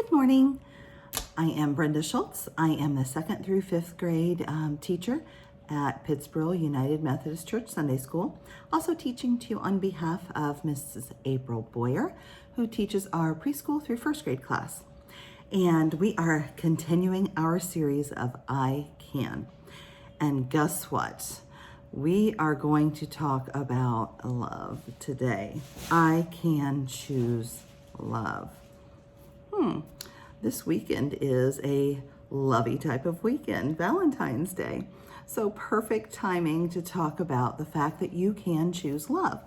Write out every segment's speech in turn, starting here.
Good morning. I am Brenda Schultz. I am the 2nd through 5th grade teacher at Pittsburgh United Methodist Church Sunday School. Also teaching to you on behalf of Mrs. April Boyer, who teaches our preschool through 1st grade class. And we are continuing our series of I Can. And guess what? We are going to talk about love today. I can choose love. This weekend is a lovey type of weekend, Valentine's Day. So perfect timing to talk about the fact that you can choose love.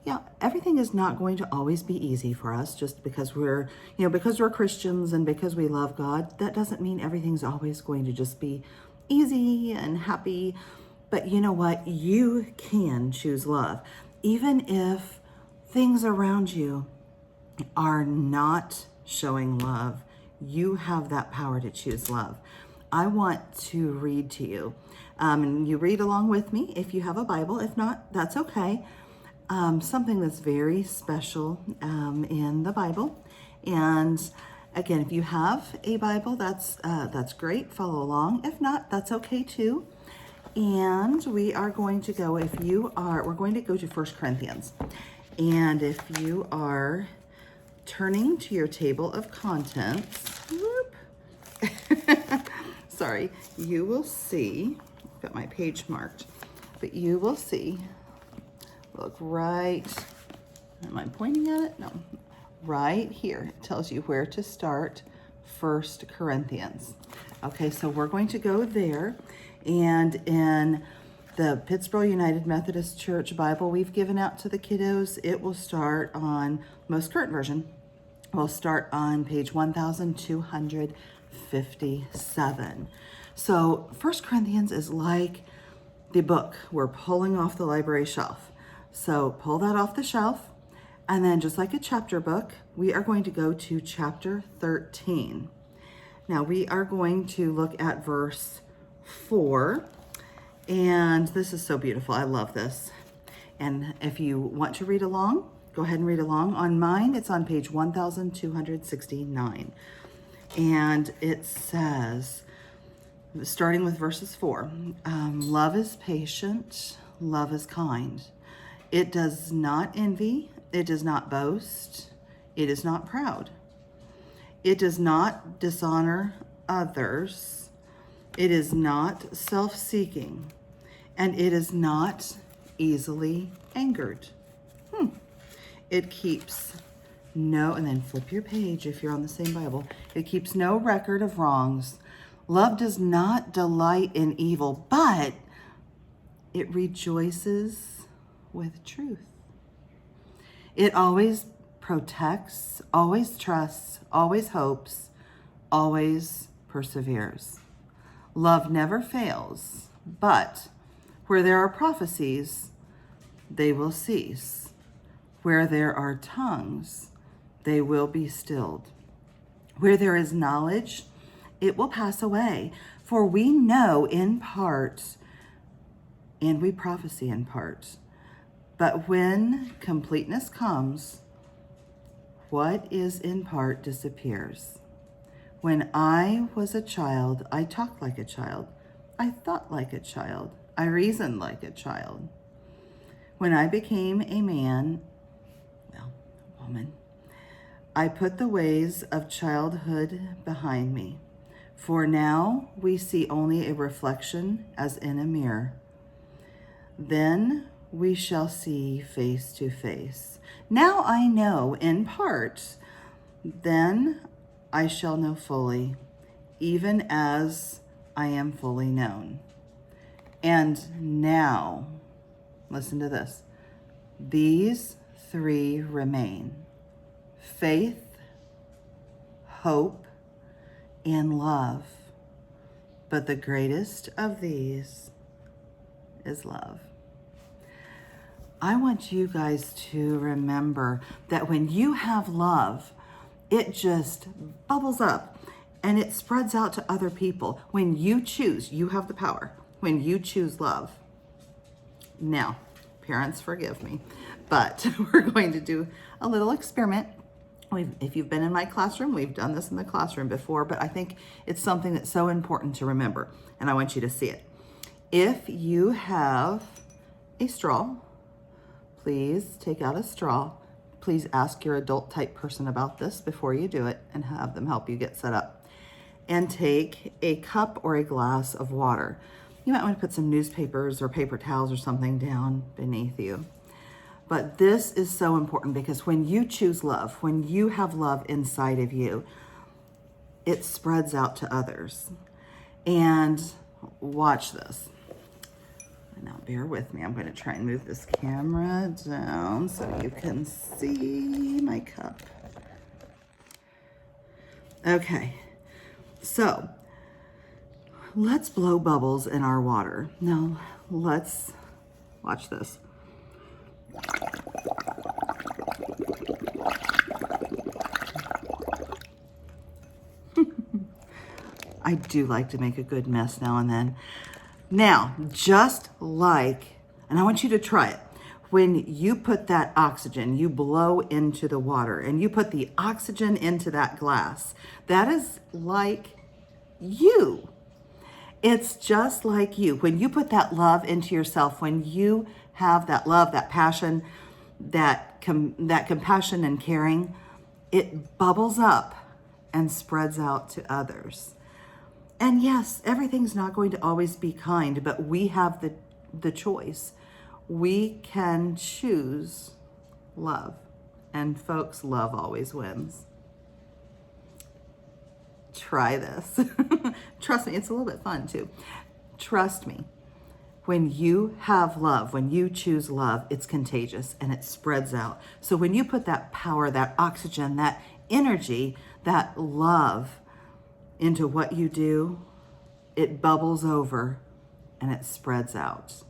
Yeah, everything is not going to always be easy for us just because we're Christians and because we love God. That doesn't mean everything's always going to just be easy and happy. But you know what? You can choose love. Even if things around you are not showing love, you have that power to choose love. I want to read to you. And you read along with me if you have a Bible. If not, that's okay. Something that's very special in the Bible. And again, if you have a Bible, that's great. Follow along. If not, that's okay too. And we are going to go, we're going to go to 1 Corinthians. And if you are turning to your table of contents, sorry, you will see, I've got my page marked, but you will see, look right, am I pointing at it? No, right here, it tells you where to start 1 Corinthians. Okay, so we're going to go there, and in the Pittsburgh United Methodist Church Bible we've given out to the kiddos, it will start on most current version. We'll start on page 1257. So 1 Corinthians is like the book we're pulling off the library shelf. So pull that off the shelf, and then just like a chapter book, we are going to go to chapter 13. Now we are going to look at verse 4. And this is so beautiful. I love this. And if you want to read along, go ahead and read along. On mine, it's on page 1269. And it says, starting with verses 4, love is patient, love is kind. It does not envy, it does not boast, it is not proud. It does not dishonor others. It is not self-seeking, and it is not easily angered. It keeps no, and then flip your page if you're on the same Bible. It keeps no record of wrongs. Love does not delight in evil, but it rejoices with truth. It always protects, always trusts, always hopes, always perseveres. Love never fails, but where there are prophecies, they will cease. Where there are tongues, they will be stilled. Where there is knowledge, it will pass away. For we know in part, and we prophesy in part. But when completeness comes, what is in part disappears. When I was a child, I talked like a child. I thought like a child. I reasoned like a child. When I became a man, a woman, I put the ways of childhood behind me. For now we see only a reflection as in a mirror. Then we shall see face to face. Now I know in part, then I shall know fully, even as I am fully known. And now, listen to this. These three remain: faith, hope, and love. But the greatest of these is love. I want you guys to remember that when you have love, it just bubbles up and it spreads out to other people. When you choose, you have the power. When you choose love. Now, parents, forgive me, but we're going to do a little experiment If you've been in my classroom, we've done this in the classroom before, but I think it's something that's so important to remember, and I want you to see it. If you have a straw, please take out a straw. Please ask your adult type person about this before you do it and have them help you get set up. And take a cup or a glass of water. You might want to put some newspapers or paper towels or something down beneath you. But this is so important because when you choose love, when you have love inside of you, it spreads out to others. And watch this. Now bear with me. I'm going to try and move this camera down so you can see my cup. Okay, so let's blow bubbles in our water. Now let's watch this. I do like to make a good mess now and then. Now, just like, and I want you to try it. When you put that oxygen, you blow into the water and you put the oxygen into that glass, that is like you. It's just like you. When you put that love into yourself, when you have that love, that passion, that compassion and caring, it bubbles up and spreads out to others. And yes, everything's not going to always be kind, but we have the choice. We can choose love. And folks, love always wins. Try this. Trust me, it's a little bit fun too. Trust me. When you have love, when you choose love, it's contagious and it spreads out. So when you put that power, that oxygen, that energy, that love into what you do, it bubbles over and it spreads out.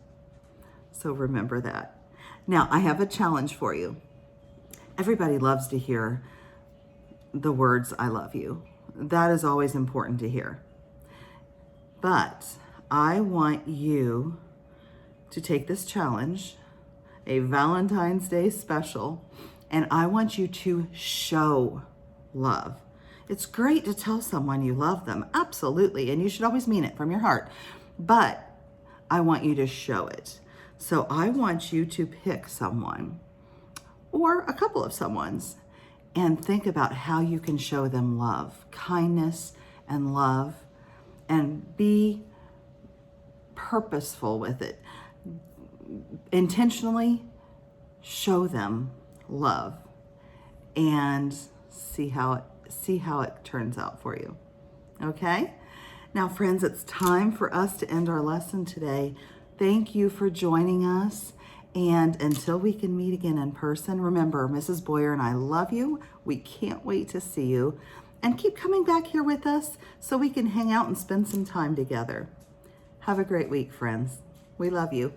So remember that. Now, I have a challenge for you. Everybody loves to hear the words, I love you. That is always important to hear. But I want you to take this challenge, a Valentine's Day special, and I want you to show love. It's great to tell someone you love them, absolutely, and you should always mean it from your heart, but I want you to show it. So I want you to pick someone or a couple of someones and think about how you can show them love, kindness and love, and be purposeful with it. Intentionally show them love and see how it turns out for you. Okay? Now, friends, it's time for us to end our lesson today. Thank you for joining us. And until we can meet again in person, remember, Mrs. Boyer and I love you. We can't wait to see you. And keep coming back here with us so we can hang out and spend some time together. Have a great week, friends. We love you.